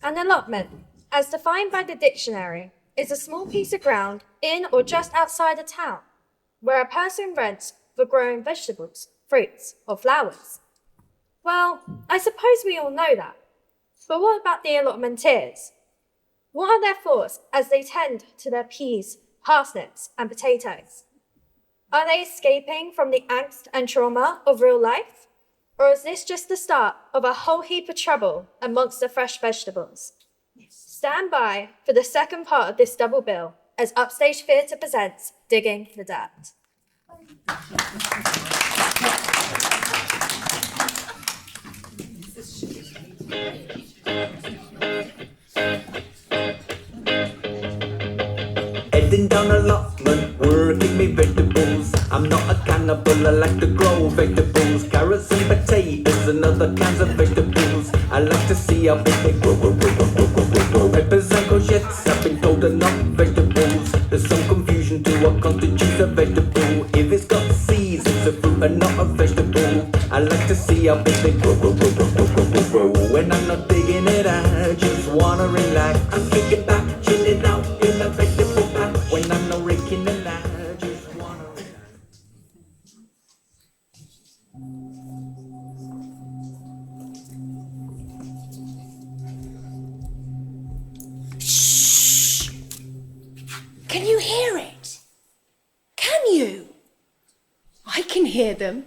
An allotment, as defined by the dictionary, is a small piece of ground in or just outside a town where a person rents for growing vegetables, fruits, or flowers. Well, I suppose we all know that. But what about the allotmenteers? What are their thoughts as they tend to their peas, parsnips, and potatoes? Are they escaping from the angst and trauma of real life? Or is this just the start of a whole heap of trouble amongst the fresh vegetables? Stand by for the second part of this double bill as Upstage Theatre presents Digging the Dirt. Heading down allotment, working me vegetables. I'm not a cannibal, I like to grow vegetables. Carrots and potatoes and other kinds of vegetables. I like to see how big they grow. Peppers and courgettes, I've been told are not vegetables. There's some confusion to what constitutes a vegetable. If it's got seeds, it's a fruit and not a vegetable. I like to see how big they grow. When I'm not digging it, I just wanna relax. I'm kicking back, chilling out in a vegetable pack. When I'm not raking it, I just wanna relax. Shh! Can you hear it? Can you? I can hear them.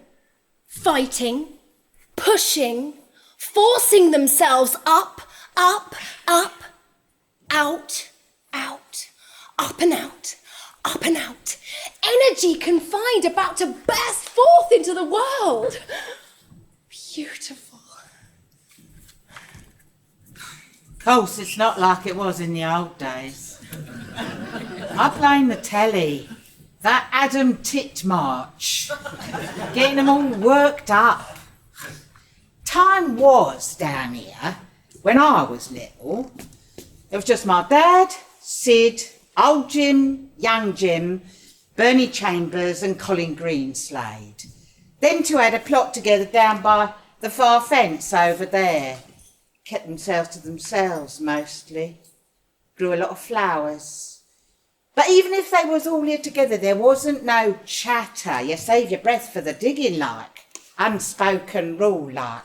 Fighting, pushing, forcing themselves up, up, up, out, out, up and out, up and out. Energy confined, about to burst forth into the world. Beautiful. Of course, it's not like it was in the old days. I blame the telly. That Adam Titmarch. Getting them all worked up. Time was down here, when I was little. It was just my dad, Sid, old Jim, young Jim, Bernie Chambers and Colin Greenslade. Them two had a plot together down by the far fence over there. Kept themselves to themselves mostly. Grew a lot of flowers. But even if they was all here together, there wasn't no chatter. You save your breath for the digging like. Unspoken rule like.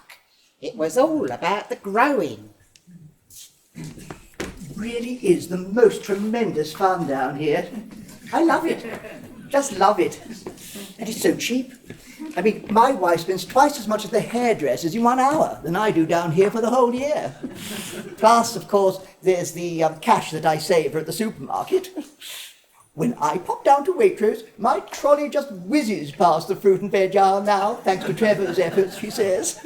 It was all about the growing. Really is the most tremendous fun down here. I love it. Just love it. And it's so cheap. I mean, my wife spends twice as much at the hairdressers in 1 hour than I do down here for the whole year. Plus, of course, there's the cash that I save at the supermarket. When I pop down to Waitrose, my trolley just whizzes past the fruit and veg aisle now, thanks to Trevor's efforts, she says.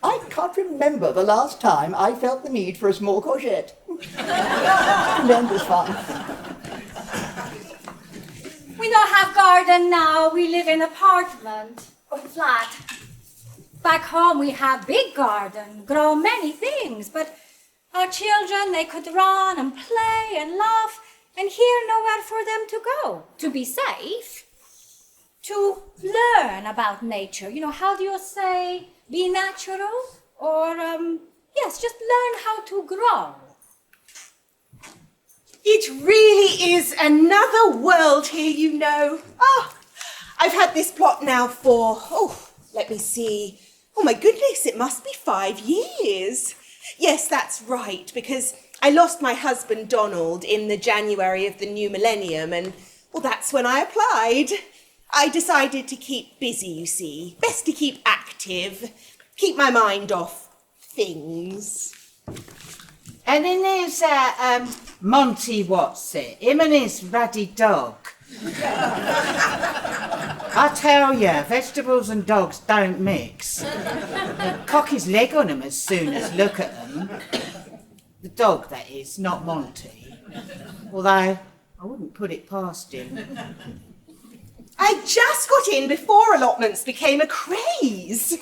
I can't remember the last time I felt the need for a small courgette. Tremendous fun. We don't have garden now. We live in apartment or flat. Back home we have big garden, grow many things, but our children, they could run and play and laugh, and here nowhere for them to go. To be safe, to learn about nature. You know, how do you say, be natural? Or, yes, just learn how to grow. It really is another world here, you know. I've had this plot now for, let me see. Oh my goodness, it must be 5 years. Yes, that's right, because I lost my husband Donald in the January of the new millennium, and well, that's when I applied. I decided to keep busy, you see. Best to keep active, keep my mind off things. And then there's Monty Watson, him and his ruddy dog. I tell you, vegetables and dogs don't mix. He'd cock his leg on them as soon as look at them. The dog, that is, not Monty. Although, I wouldn't put it past him. I just got in before allotments became a craze.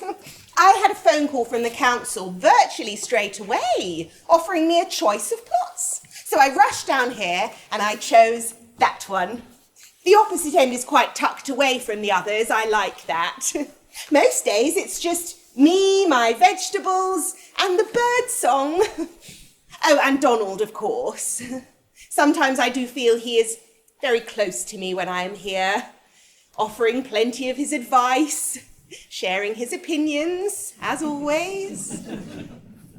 I had a phone call from the council virtually straight away, offering me a choice of plots. So I rushed down here and I chose that one. The opposite end is quite tucked away from the others. I like that. Most days it's just Me, my vegetables, and the bird song. Oh, and Donald, of course. Sometimes I do feel he is very close to me when I am here, offering plenty of his advice, sharing his opinions, as always.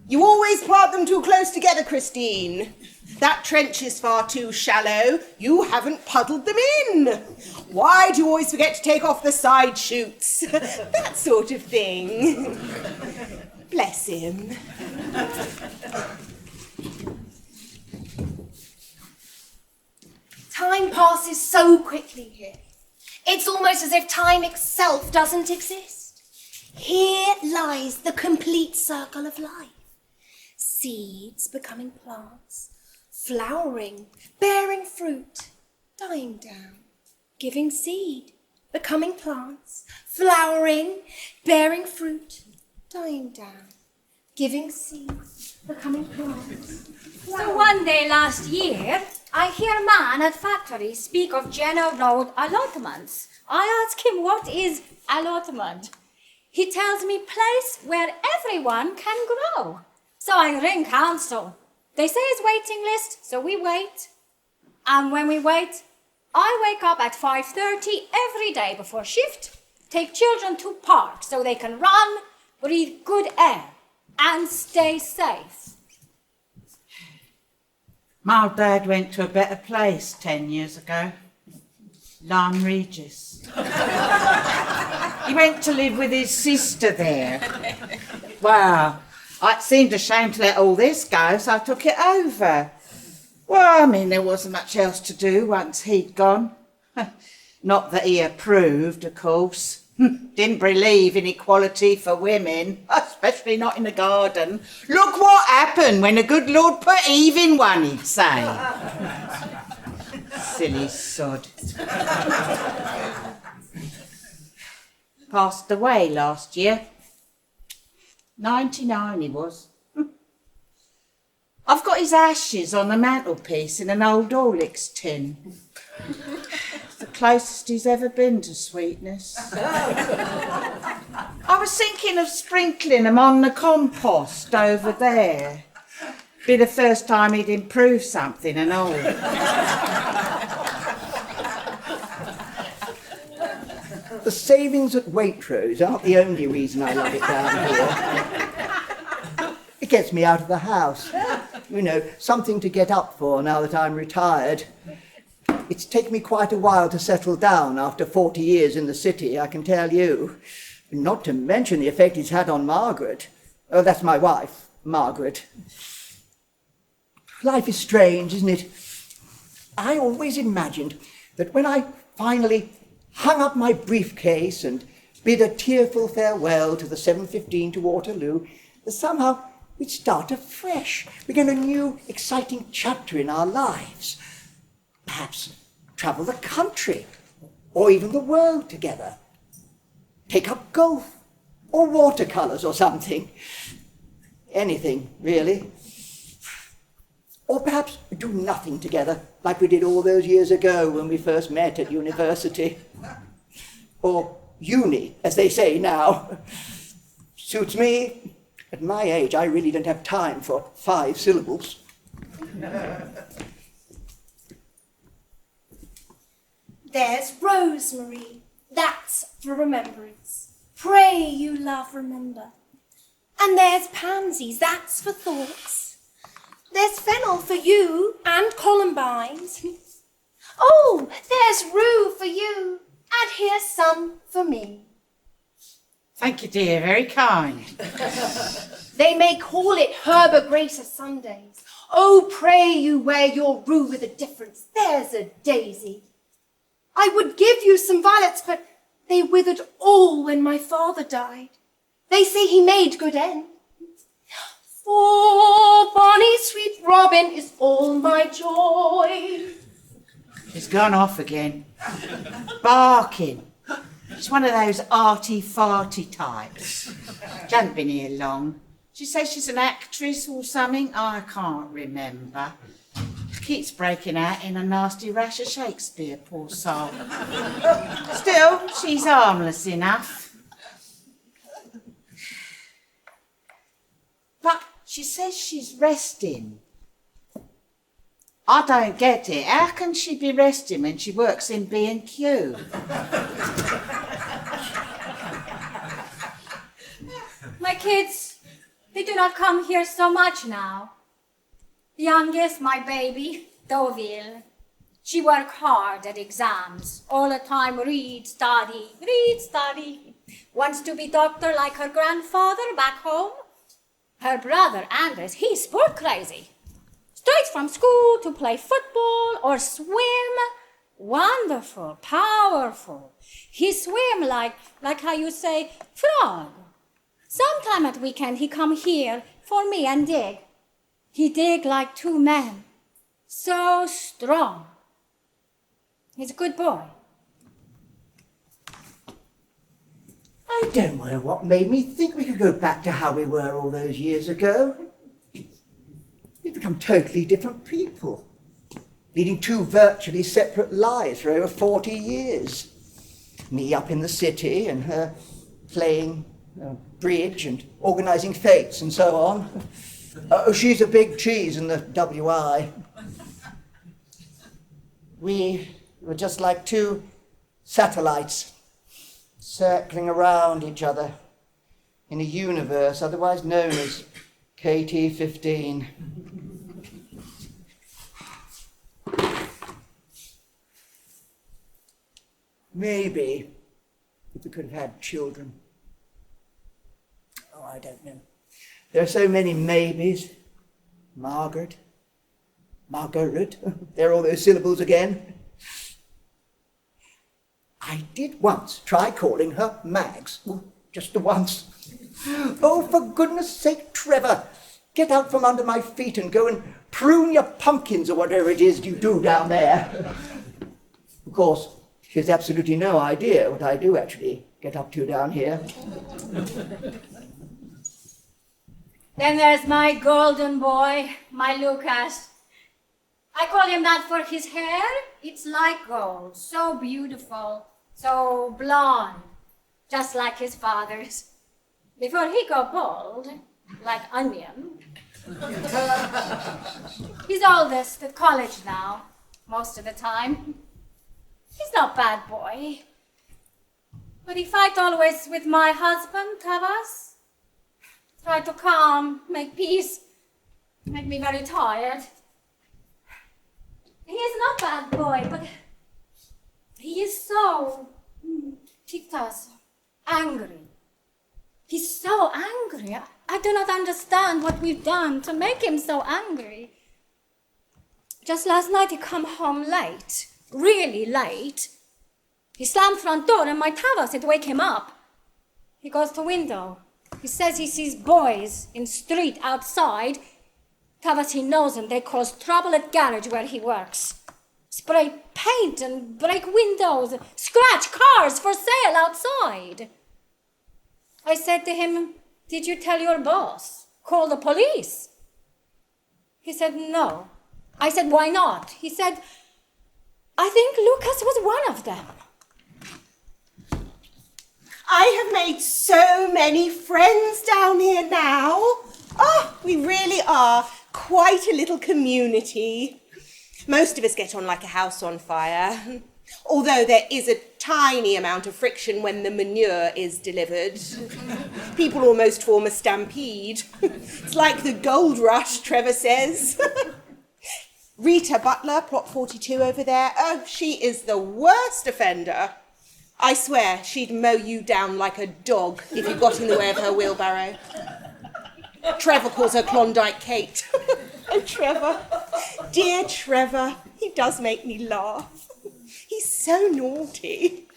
You always plant them too close together, Christine. That trench is far too shallow. You haven't puddled them in. Why do you always forget to take off the side shoots? That sort of thing. Bless him. Time passes so quickly here. It's almost as if time itself doesn't exist. Here lies the complete circle of life. Seeds becoming plants, flowering, bearing fruit, dying down, giving seed, becoming plants, flowering, bearing fruit, dying down, giving seed, becoming plants. So one day last year, I hear a man at factory speak of general allotments. I ask him, what is allotment? He tells me place where everyone can grow. So I ring council. They say it's waiting list, so we wait. And when we wait, I wake up at 5:30 every day before shift, take children to park so they can run, breathe good air, and stay safe. My dad went to a better place 10 years ago. Lyme Regis. He went to live with his sister there. Well, it seemed a shame to let all this go, so I took it over. Well, I mean, there wasn't much else to do once he'd gone. Not that he approved, of course. Didn't believe in equality for women, especially not in the garden. Look what happened when the good Lord put Eve in one, he'd say. Silly sod. Passed away last year. 99 he was. I've got his ashes on the mantelpiece in an old Horlicks tin. The closest he's ever been to sweetness. I was thinking of sprinkling them on the compost over there. Be the first time he'd improve something and all. The savings at Waitrose aren't the only reason I love it down here. It gets me out of the house. You know, something to get up for now that I'm retired. It's taken me quite a while to settle down after 40 years in the city, I can tell you. Not to mention the effect it's had on Margaret. Oh, that's my wife, Margaret. Life is strange, isn't it? I always imagined that when I finally hung up my briefcase and bid a tearful farewell to the 7:15 to Waterloo, that somehow we'd start afresh, begin a new, exciting chapter in our lives. Perhaps travel the country, or even the world together. Take up golf, or watercolours or something. Anything, really. Or perhaps do nothing together, like we did all those years ago when we first met at university. Or uni, as they say now. Suits me. At my age, I really don't have time for 5 syllables. There's rosemary, that's for remembrance. Pray you, love, remember. And there's pansies, that's for thoughts. There's fennel for you and columbines. Oh, there's rue for you, and here's some for me. Thank you, dear, very kind. They may call it Herba Gracer Sundays. Oh, pray you wear your rue with a difference. There's a daisy. I would give you some violets, but they withered all when my father died. They say he made good end. For bonny sweet Robin is all my joy. She's gone off again. Barking. She's one of those arty-farty types. She hasn't been here long. She says she's an actress or something. I can't remember. Keeps breaking out in a nasty rash of Shakespeare, poor soul. Still, she's harmless enough. She says she's resting. I don't get it. How can she be resting when she works in B&Q? My kids, they do not come here so much now. The youngest, my baby, Deauville, she work hard at exams. All the time read, study. Wants to be doctor like her grandfather back home. Her brother, Anders, he's sport crazy. Straight from school to play football or swim. Wonderful, powerful. He swim like how you say, frog. Sometime at weekend he come here for me and dig. He dig like two men. So strong. He's a good boy. I don't know what made me think we could go back to how we were all those years ago. We've become totally different people, leading two virtually separate lives for over 40 years. Me up in the city and her playing bridge and organising fetes and so on. Oh, she's a big cheese in the WI. We were just like two satellites circling around each other in a universe otherwise known as KT-15. Maybe if we could have had children. Oh, I don't know. There are so many maybes. Margaret. There are all those syllables again. I did once try calling her Mags. Just the once. Oh, for goodness sake, Trevor, get out from under my feet and go and prune your pumpkins or whatever it is you do down there. Of course, she has absolutely no idea what I do actually get up to down here. Then there's my golden boy, my Lucas. I call him that for his hair. It's like gold, so beautiful, so blonde, just like his father's. Before he got bald, like onion. He's oldest at college now, most of the time. He's not bad boy. But he fight always with my husband, Tavas. Try to calm, make peace, make me very tired. He is not bad boy, but he is so, Tiktas, angry. He's so angry. I do not understand what we've done to make him so angry. Just last night he come home late, really late. He slammed front door and my Tavas had wake him up. He goes to window. He says he sees boys in street outside. Tavas, he knows them. They cause trouble at garage where he works. Spray paint and break windows, scratch cars for sale outside. I said to him, did you tell your boss? Call the police. He said, no. I said, why not? He said, I think Lucas was one of them. I have made so many friends down here now. Oh, we really are quite a little community. Most of us get on like a house on fire, although there is a tiny amount of friction when the manure is delivered. People almost form a stampede. It's like the gold rush, Trevor says. Rita Butler, plot 42 over there. Oh, she is the worst offender. I swear she'd mow you down like a dog if you got in the way of her wheelbarrow. Trevor calls her Klondike Kate. Oh, Trevor. Dear Trevor. He does make me laugh. He's so naughty.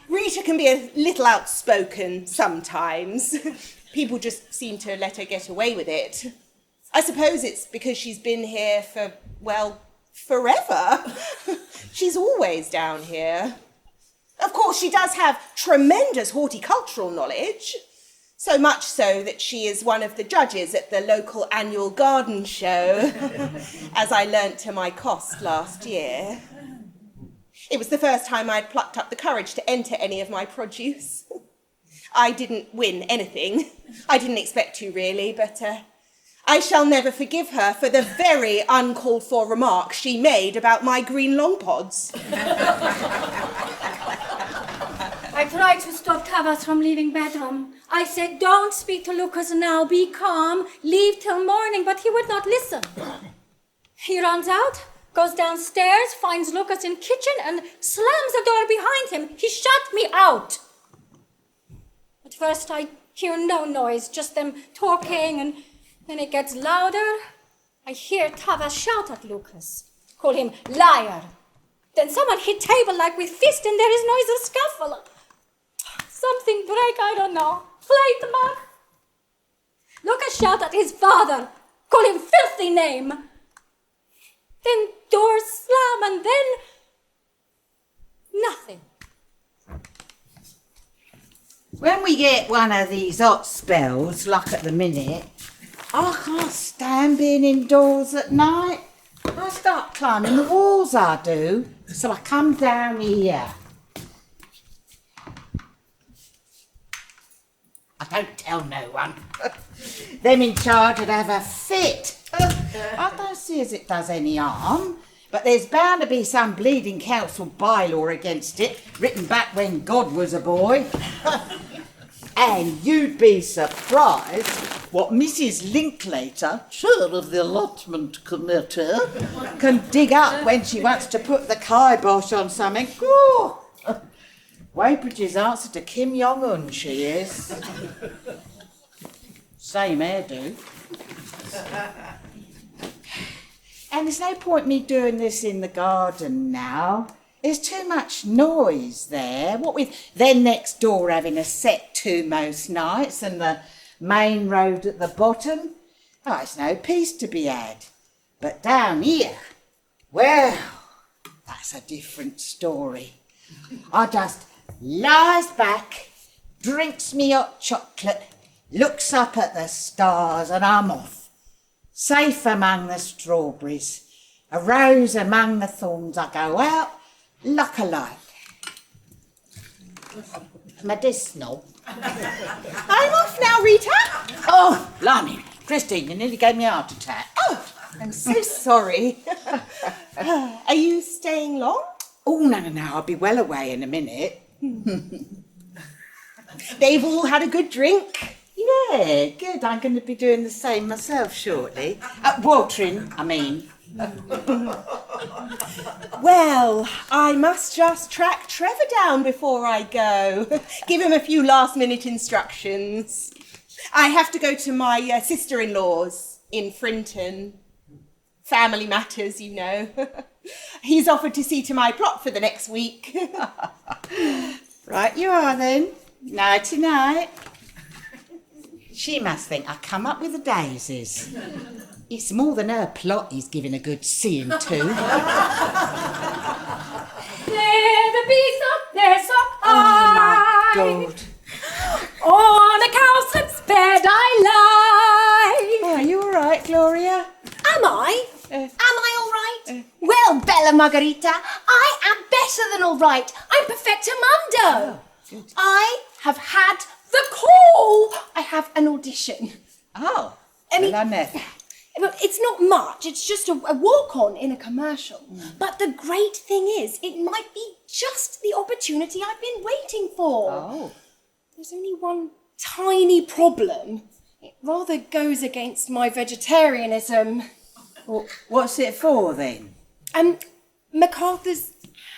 Rita can be a little outspoken sometimes. People just seem to let her get away with it. I suppose it's because she's been here for, well, forever. She's always down here. Of course, she does have tremendous horticultural knowledge, so much so that she is one of the judges at the local annual garden show, as I learnt to my cost last year. It was the first time I'd plucked up the courage to enter any of my produce. I didn't win anything. I didn't expect to, really, but I shall never forgive her for the very uncalled for remark she made about my green long pods. I tried to stop Tavas from leaving bedroom. I said, don't speak to Lucas now, be calm, leave till morning, but he would not listen. He runs out, goes downstairs, finds Lucas in kitchen and slams the door behind him. He shut me out. At first I hear no noise, just them talking, and then it gets louder. I hear Tavas shout at Lucas, call him liar. Then someone hit table like with fist and there is noise of scuffle. Something break, I don't know. Plate mark. Lucas shout at his father, call him filthy name. Then doors slam and then nothing. When we get one of these hot spells, like at the minute, I can't stand being indoors at night. I start climbing the walls, I do. So I come down here. I don't tell no one. Them in charge would have a fit. I don't see as it does any harm, but there's bound to be some bleeding council bylaw against it, written back when God was a boy. And you'd be surprised what Mrs. Linklater, chair of the allotment committee, can dig up when she wants to put the kibosh on something. Ooh. Weybridge's answer to Kim Jong-un, she is. Same hairdo. And there's no point me doing this in the garden now. There's too much noise there. What with them next door having a set to most nights and the main road at the bottom, oh, it's no peace to be had. But down here, well, that's a different story. I just lies back, drinks me hot chocolate, looks up at the stars, and I'm off. Safe among the strawberries, a rose among the thorns, I go out, look alike. Medicinal. I'm off now, Rita. Oh, blimey, Christine, you nearly gave me a heart attack. Oh, I'm so sorry. Are you staying long? Oh, no, I'll be well away in a minute. They've all had a good drink. Yeah, good. I'm going to be doing the same myself shortly. Watering, I mean. Well, I must just track Trevor down before I go. Give him a few last-minute instructions. I have to go to my sister-in-law's in Frinton. Family matters, you know. He's offered to see to my plot for the next week. Right you are then. Nighty-night. She must think I come up with the daisies. It's more than her plot he's giving a good seeing to. There the bees up there so high. Oh, my God. On a cowslip's bed I lie. Oh, are you all right, Gloria? Am I? Am I all right? Well, Bella Margarita, I am better than all right. I'm perfectamundo. Good. I have had the call. I have an audition. Oh, I mean- well, I never. Well, it's not much. It's just a walk-on in a commercial. But the great thing is, it might be just the opportunity I've been waiting for. Oh. There's only one tiny problem. It rather goes against my vegetarianism. Well, what's it for then? MacArthur's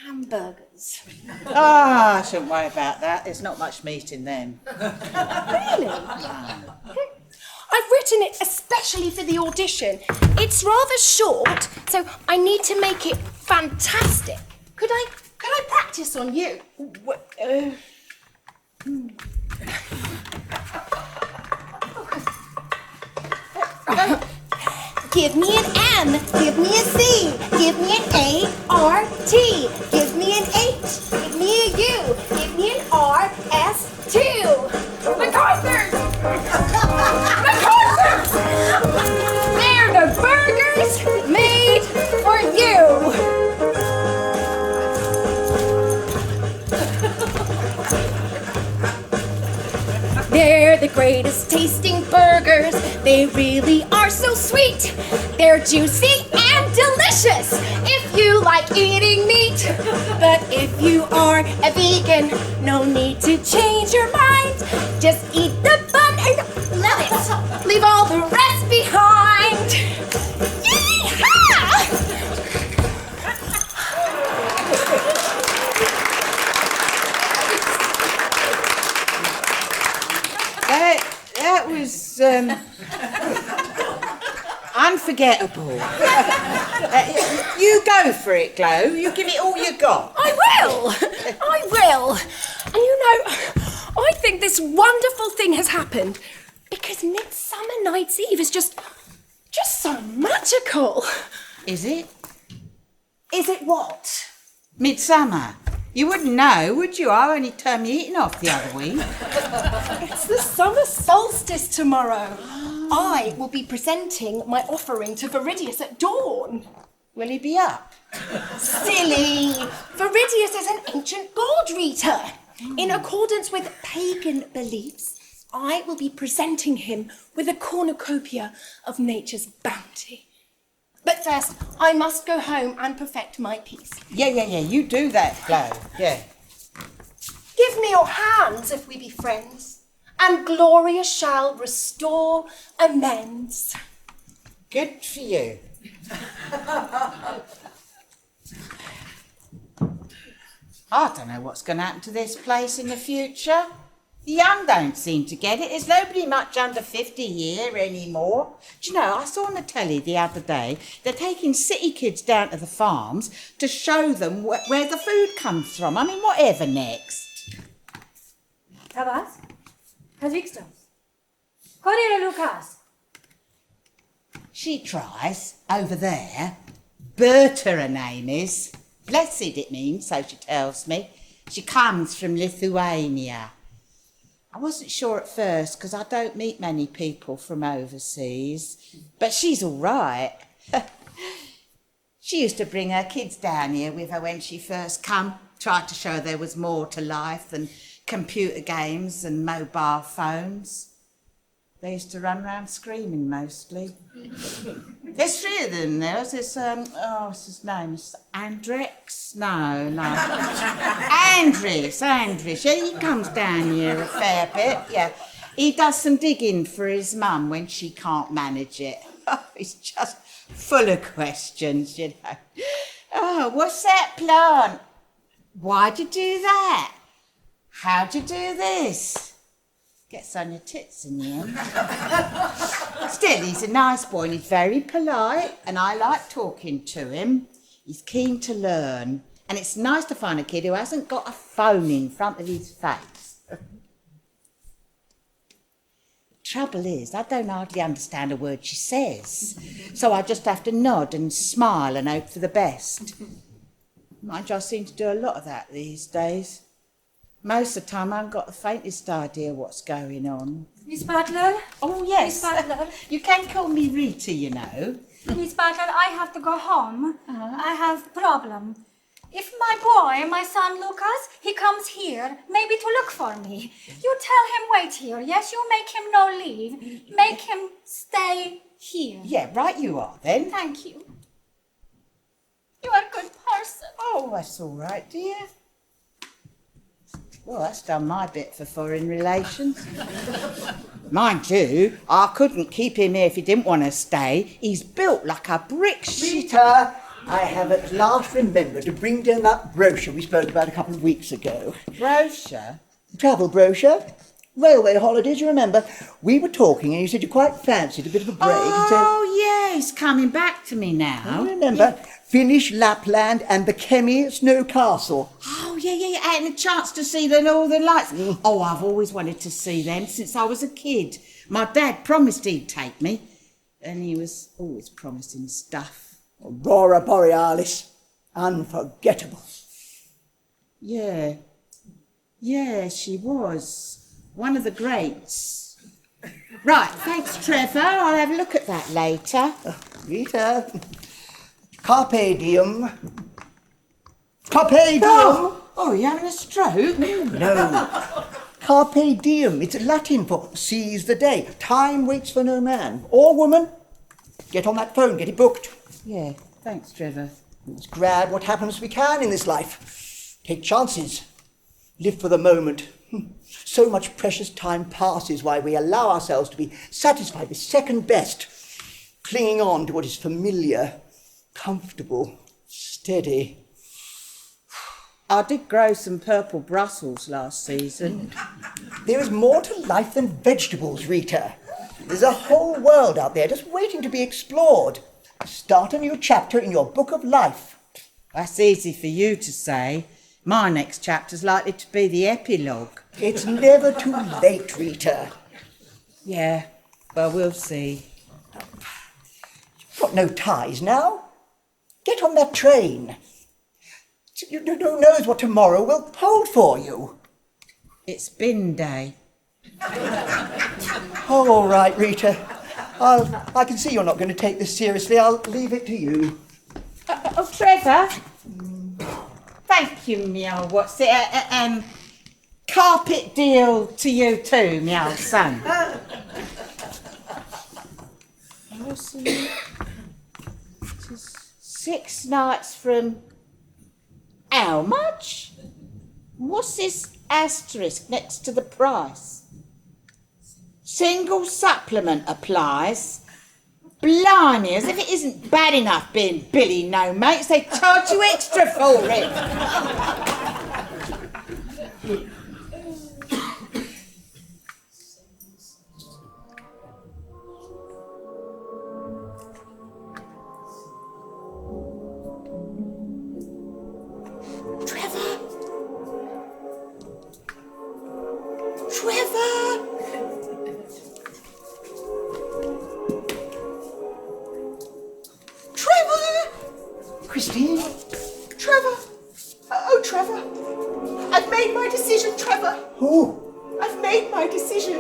hamburgers. Ah, I shouldn't worry about that. There's not much meat in them. Really? I've written it especially for the audition. It's rather short, so I need to make it fantastic. Could I practice on you? Give me an M, give me a C, give me an A, R, T, give me an H, give me a U, give me an R, S, 2. MacArthur's! MacArthur's! They're the burgers made for you! They're the greatest tasting burgers. They really are so sweet. They're juicy and delicious if you like eating meat. But if you are a vegan, no need to change your mind. Just eat the bun and love it. Leave all the rest behind. Yee-haw! That was unforgettable. You go for it, Glo. You give it all you got. I will. And you know, I think this wonderful thing has happened because Midsummer Night's Eve is just so magical. Is it? Is it what? Midsummer. You wouldn't know, would you? I only turned my eating off the other week. It's the summer solstice tomorrow. I will be presenting my offering to Viridius at dawn. Will he be up? Silly! Viridius is an ancient gold reader. In accordance with pagan beliefs, I will be presenting him with a cornucopia of nature's bounty. But first, I must go home and perfect my piece. Yeah, you do that, Glo. Yeah. Give me your hands if we be friends, and Gloria shall restore amends. Good for you. I don't know what's going to happen to this place in the future. The young don't seem to get it. There's nobody much under 50 here anymore. Do you know, I saw on the telly the other day, they're taking city kids down to the farms to show them where the food comes from. I mean, whatever next. Tabas? Kazixtos? Correre Lucas? She tries, over there. Berta her name is. Blessed it means, so she tells me. She comes from Lithuania. I wasn't sure at first because I don't meet many people from overseas, but she's all right. She used to bring her kids down here with her when she first come, tried to show there was more to life than computer games and mobile phones. They used to run around screaming mostly. There's three of them there. There's what's his name? It's Andrex? No. Andres. Yeah, he comes down here a fair bit, yeah. He does some digging for his mum when she can't manage it. Oh, he's just full of questions, you know. Oh, what's that plant? Why'd you do that? How'd you do this? Gets on your tits in the end. Still, he's a nice boy and he's very polite and I like talking to him. He's keen to learn and it's nice to find a kid who hasn't got a phone in front of his face. Trouble is, I don't hardly understand a word she says, so I just have to nod and smile and hope for the best. Mind you, I seem to do a lot of that these days. Most of the time I haven't got the faintest idea what's going on. Miss Butler? Oh, yes. Miss Butler? You can call me Rita, you know. Miss Butler, I have to go home. I have problem. If my boy, my son Lucas, he comes here, maybe to look for me. You tell him wait here, yes? You make him no leave. Make him stay here. Yeah, right you are then. Thank you. You are a good person. Oh, that's all right, dear. Well, that's done my bit for foreign relations. Mind you, I couldn't keep him here if he didn't want to stay. He's built like a brick Rita, I have at last remembered to bring down that brochure we spoke about a couple of weeks ago. Brochure? Travel brochure. Railway holidays, you remember? We were talking and you said you quite fancied a bit of a break. Oh, yeah, he's coming back to me now. I remember. Yeah. Finnish Lapland and the Kemi Snow Castle. Oh, yeah, and a chance to see the Northern Lights. Oh, I've always wanted to see them since I was a kid. My dad promised he'd take me, and he was always promising stuff. Aurora Borealis. Unforgettable. Yeah, she was. One of the greats. Right, thanks, Trevor. I'll have a look at that later. Rita... Carpe diem. Carpe diem. Oh, you're having a stroke? No. Carpe diem, it's Latin for seize the day. Time waits for no man. Or woman, get on that phone, get it booked. Yeah, thanks, Trevor. Let's grab what happens we can in this life. Take chances. Live for the moment. So much precious time passes while we allow ourselves to be satisfied with second best, clinging on to what is familiar, comfortable, steady. I did grow some purple Brussels last season. There is more to life than vegetables, Rita. There's a whole world out there just waiting to be explored. Start a new chapter in your book of life. That's easy for you to say. My next chapter's likely to be the epilogue. It's never too late, Rita. Yeah, well, we'll see. You've got no ties now. Get on that train. Who knows what tomorrow will hold for you? It's bin day. Oh, all right, Rita. I can see you're not going to take this seriously. I'll leave it to you. Oh, Trevor. Thank you, meow. What's it? Carpet deal to you too, meow son. It is 6 nights from how much? What's this asterisk next to the price? Single supplement applies. Blimey, as if it isn't bad enough being Billy No Mates, they charge you extra for it. Trevor! Trevor! Trevor! Christine? Trevor! Oh, Trevor! I've made my decision, Trevor! Who? I've made my decision.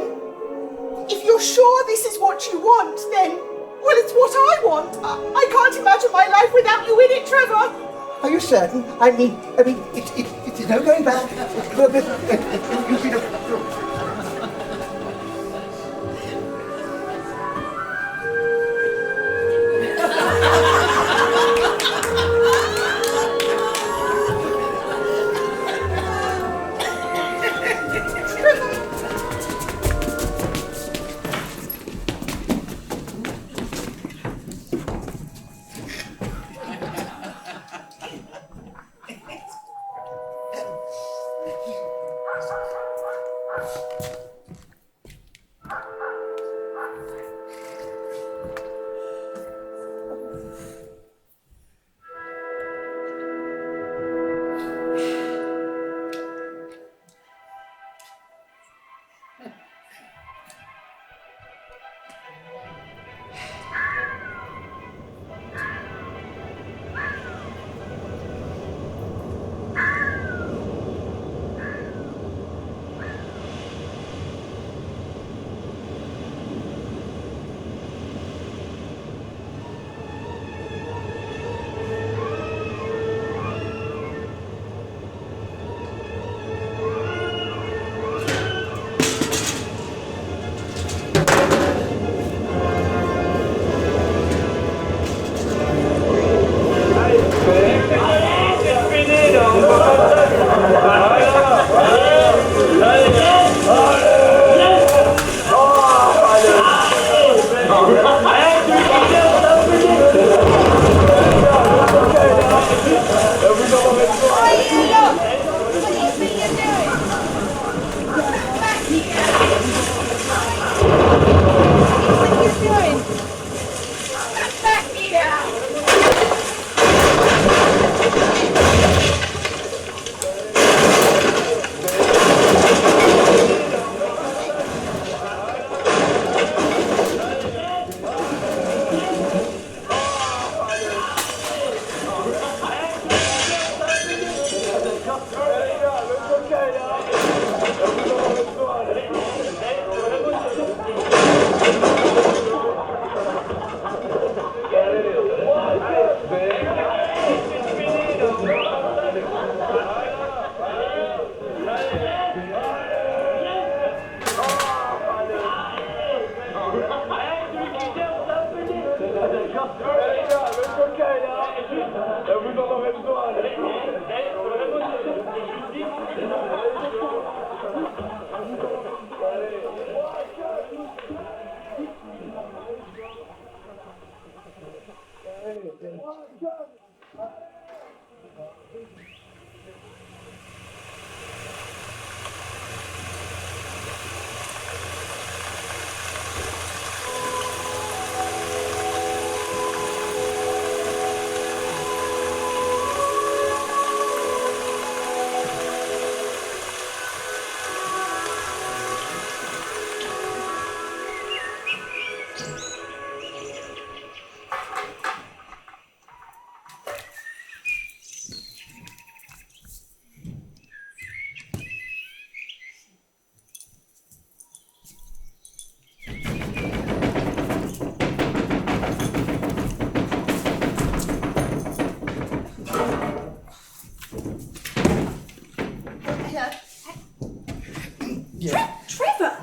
If you're sure this is what you want, then, well, it's what I want. I can't imagine my life without you in it, Trevor. Are you certain? I mean, it's no going back.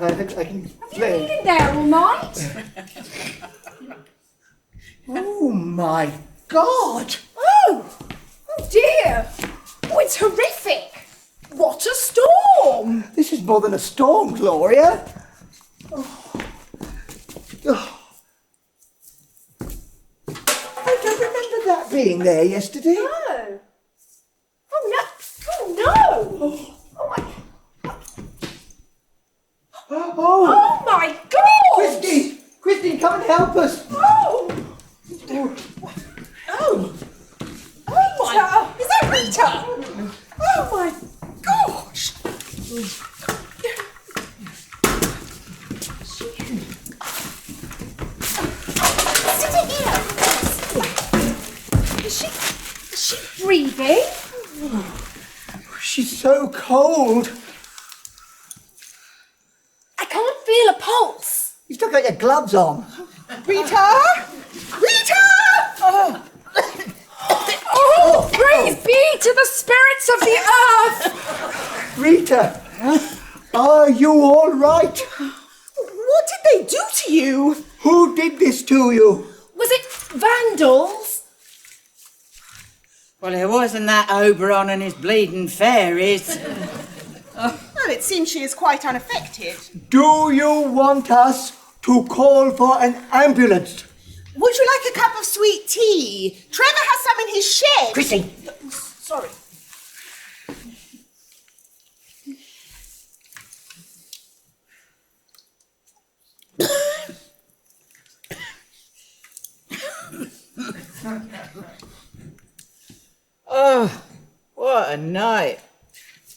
I can Been play. there all night? Oh my God! Oh dear. Oh, it's horrific. What a storm. This is more than a storm, Gloria. Oh. I don't remember that being there yesterday. No. Oh no. Oh no. Oh my. Oh, Oh my God. Christine, come and help us. Oh. Oh. Oh my. Is that Rita? Oh my gosh. Sit here. Is she breathing? She's so cold. I can't feel a pulse. You've still got your gloves on. Rita? Rita! Oh, praise be to the spirits of the earth! Rita, are you all right? What did they do to you? Who did this to you? Was it vandals? Well, it wasn't that Oberon and his bleeding fairies. Well, it seems she is quite unaffected. Do you want us to call for an ambulance? Would you like a cup of sweet tea? Trevor has some in his shed. Christine! Sorry. Oh, what a night.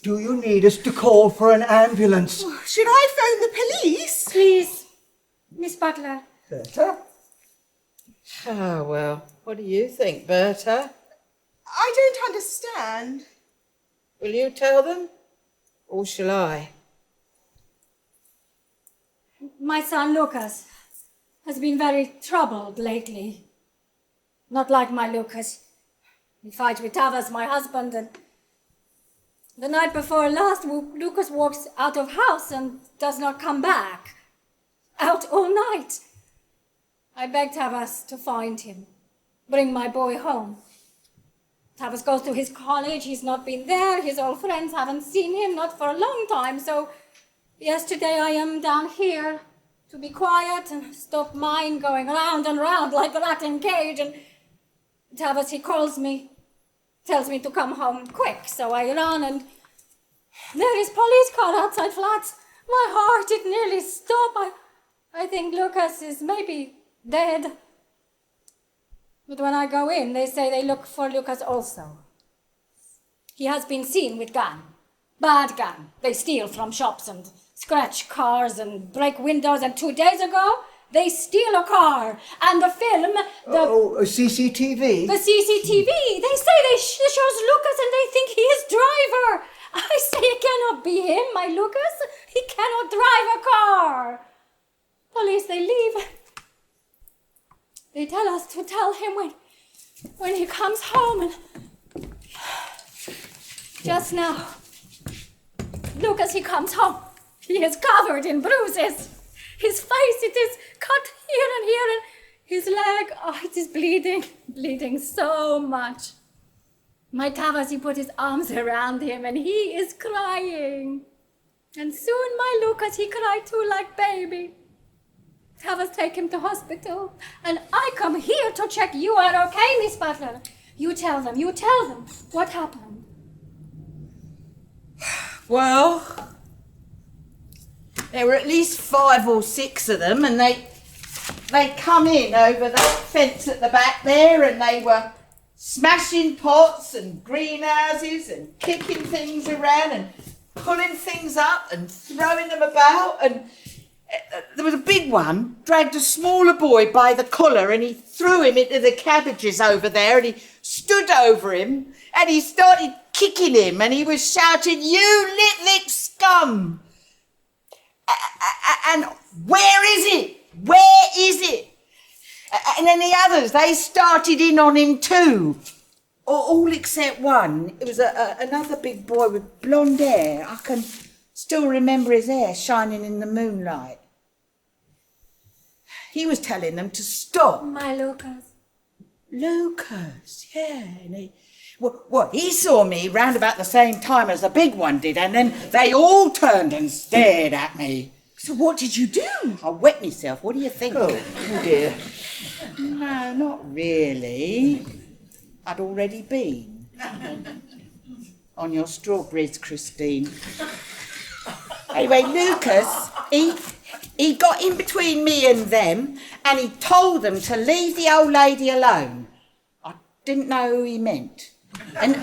Do you need us to call for an ambulance? Should I phone the police? Please, Miss Butler. Berta? Oh, well, what do you think, Berta? I don't understand. Will you tell them? Or shall I? My son Lucas has been very troubled lately. Not like my Lucas. He fights with Tavas, my husband, and the night before last, Lucas walks out of house and does not come back. Out all night. I begged Tavas to find him, bring my boy home. Tavas goes to his college, he's not been there, his old friends haven't seen him, not for a long time, so yesterday I am down here to be quiet and stop mine going round and round like a rat in cage, and Tavas, he calls me, tells me to come home quick, so I run and there is police car outside flats. My heart, it nearly stopped. I think Lucas is maybe dead. But when I go in, they say they look for Lucas also. He has been seen with gun. Bad gun. They steal from shops and scratch cars and break windows, and 2 days ago, they steal a car. And the film, Oh, CCTV? the CCTV, they say they shows Lucas and they think he is driver. I say it cannot be him, my Lucas. He cannot drive a car. Police, they leave. They tell us to tell him when he comes home, and just now, Lucas, he comes home. He is covered in bruises. His face, it is cut here and here, and his leg, oh, it is bleeding so much. My Tavas, he put his arms around him, and he is crying. And soon my Lucas, he cried too like baby. Tavas take him to hospital, and I come here to check you are okay, Miss Butler. You tell them what happened. Well, there were at least 5 or 6 of them, and they come in over that fence at the back there, and they were smashing pots and greenhouses and kicking things around and pulling things up and throwing them about, and there was a big one, dragged a smaller boy by the collar, and he threw him into the cabbages over there, and he stood over him, and he started kicking him, and he was shouting, "You lit-lick scum!" And where is it? Where is it? And then the others, they started in on him too. All except one. It was another big boy with blonde hair. I can Still remember his hair shining in the moonlight. He was telling them to stop. My Lucas. Lucas, yeah. And he saw me round about the same time as the big one did, and then they all turned and stared at me. So what did you do? I wet myself. What do you think? Oh, dear. No, not really. I'd already been. On your strawberries, Christine. Anyway, Lucas, he got in between me and them, and he told them to leave the old lady alone. I didn't know who he meant. And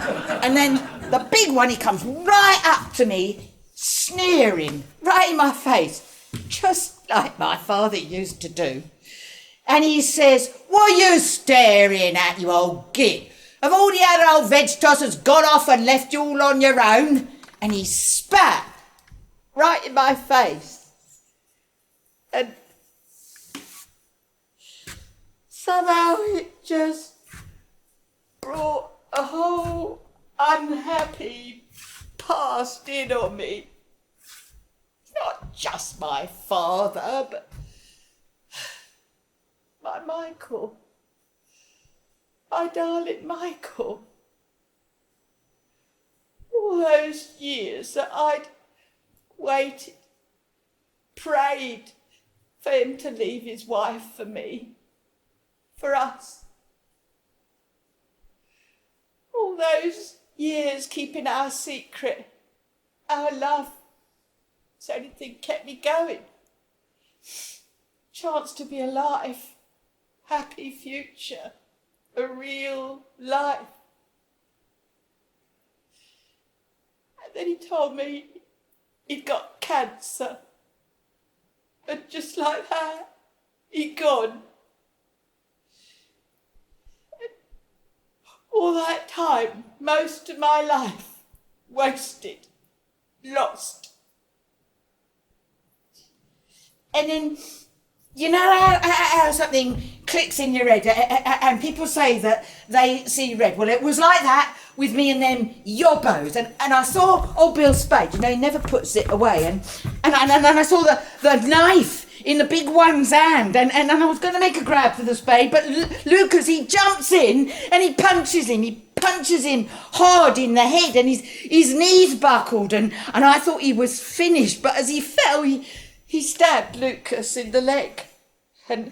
then the big one, he comes right up to me, sneering, right in my face, just like my father used to do. And he says, "What are you staring at, you old git? Have all the other old veg tossers gone off and left you all on your own?" And he spat right in my face. And somehow it just brought a whole unhappy past in on me. Not just my father, but my Michael. My darling Michael. All those years that I'd waited, prayed for him to leave his wife for me, for us. All those years keeping our secret, our love. It's the only thing kept me going. Chance to be alive, happy future, a real life. And then he told me he'd got cancer. And just like that, he'd gone. And all that time, most of my life, wasted, lost. And then, you know how something clicks in your head and people say that they see red? Well, it was like that with me and them yobbos. And I saw old Bill Spade, you know, he never puts it away. And I saw the knife in the big one's hand. And I was going to make a grab for the spade, but Lucas, he jumps in and he punches him. He punches him hard in the head and his knees buckled. And I thought he was finished. But as he fell, he stabbed Lucas in the leg. And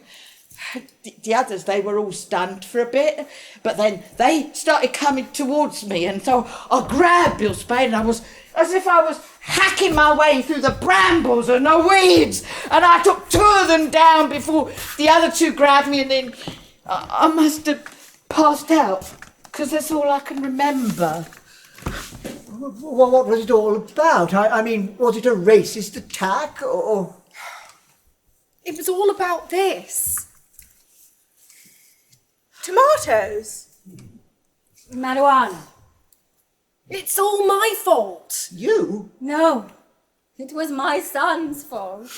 the others, they were all stunned for a bit, but then they started coming towards me, and so I grabbed Bill Spade and I was as if I was hacking my way through the brambles and the weeds, and I took two of them down before the other two grabbed me, and then I must have passed out, because that's all I can remember. What was it all about? I mean, was it a racist attack, or...? It was all about this. Tomatoes. Marijuana. It's all my fault. You? No, it was my son's fault.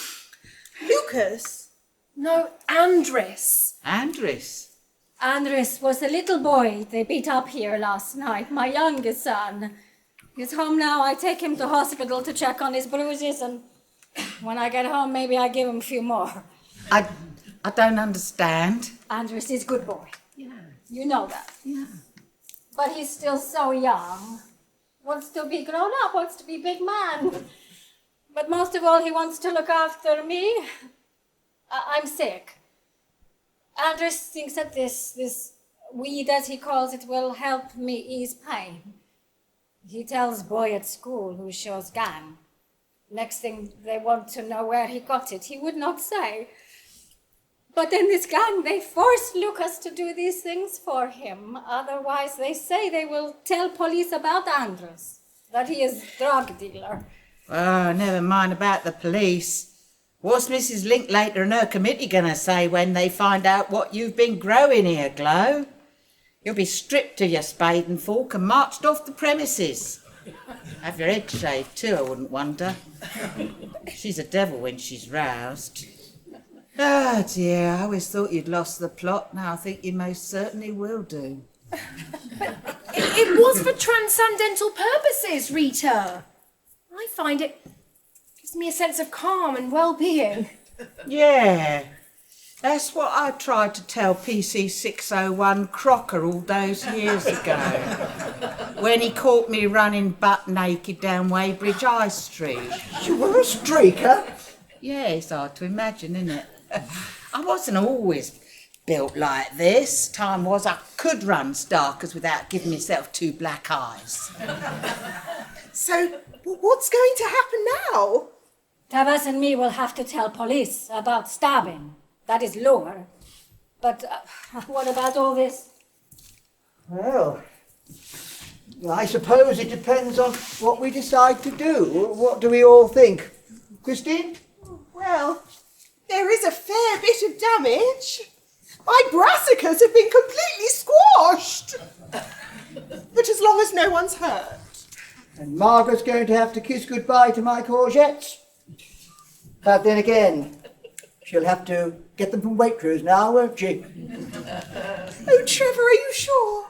Lucas. No, Andres. Andres? Andres was a little boy they beat up here last night, my youngest son. He's home now. I take him to hospital to check on his bruises, and when I get home, maybe I give him a few more. I don't understand. Andres is a good boy. Yeah. You know that. Yeah. But he's still so young. Wants to be grown up, wants to be big man. But most of all, he wants to look after me. I'm sick. Andres thinks that this weed, as he calls it, will help me ease pain. He tells boy at school who shows gang. Next thing they want to know where he got it. He would not say. But in this gang, they force Lucas to do these things for him. Otherwise, they say they will tell police about Andres, that he is a drug dealer. Oh, never mind about the police. What's Mrs. Linklater and her committee going to say when they find out what you've been growing here, Glo? You'll be stripped of your spade and fork and marched off the premises. Have your head shaved too, I wouldn't wonder. She's a devil when she's roused. Oh dear, I always thought you'd lost the plot. Now I think you most certainly will do. It was for transcendental purposes, Rita. I find it Gives me a sense of calm and well-being. Yeah, that's what I tried to tell PC 601 Crocker all those years ago when he caught me running butt naked down Weybridge High Street. You were a streaker? Yeah, it's hard to imagine, isn't it? I wasn't always built like this. Time was I could run starkers without giving myself 2 black eyes. So, what's going to happen now? Tavas and me will have to tell police about stabbing. That is lower. But what about all this? Well, I suppose it depends on what we decide to do. What do we all think? Christine? Well, there is a fair bit of damage. My brassicas have been completely squashed. But as long as no one's hurt. And Margaret's going to have to kiss goodbye to my courgettes. But then again, she'll have to get them from Waitrose now, won't she? Oh, Trevor, are you sure?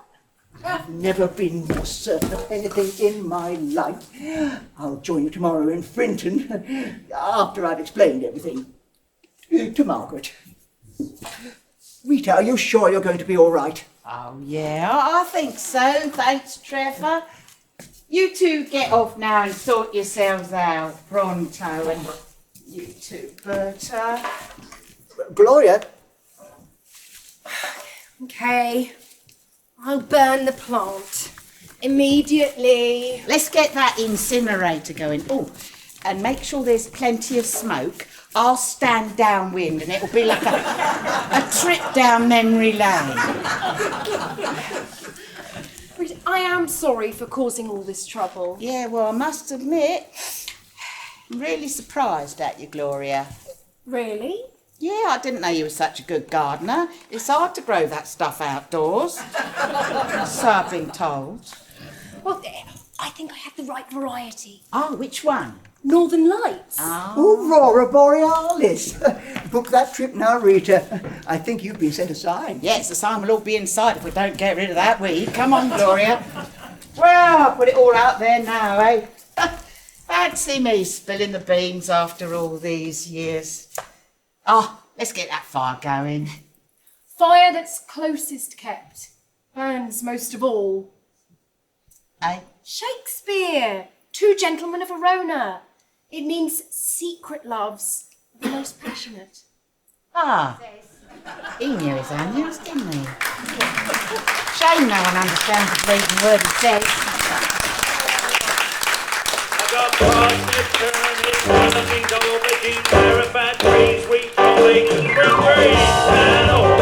I've never been more certain of anything in my life. I'll join you tomorrow in Frinton, after I've explained everything. To Margaret. Rita, are you sure you're going to be all right? Oh, yeah, I think so. Thanks, Trevor. You two get off now and sort yourselves out pronto, and you too, Berta. Gloria? Okay. I'll burn the plant. Immediately. Let's get that incinerator going. Oh, and make sure there's plenty of smoke. I'll stand downwind and it'll be like a trip down memory lane. Rita, I am sorry for causing all this trouble. Yeah, well, I must admit, I'm really surprised at you, Gloria. Really? Yeah, I didn't know you were such a good gardener. It's hard to grow that stuff outdoors. So I've been told. Well, I think I have the right variety. Oh, which one? Northern Lights. Aurora Borealis. Book that trip now, Rita. I think you've been sent a sign. Yes, the sign will all be inside if we don't get rid of that weed. Come on, Gloria. Well, I'll put it all out there now, eh? Fancy me spilling the beans after all these years. Oh, let's get that fire going. Fire that's closest kept. Burns most of all. Eh? Shakespeare. 2 Gentlemen of Verona. It means secret loves. The most passionate. Ah, he knew his onions, didn't he? Shame no one understands the bleeding word he says. I got parsnips, turnips, melons, aubergines, carrot, fat trees, sweet rolling, spring greens, and all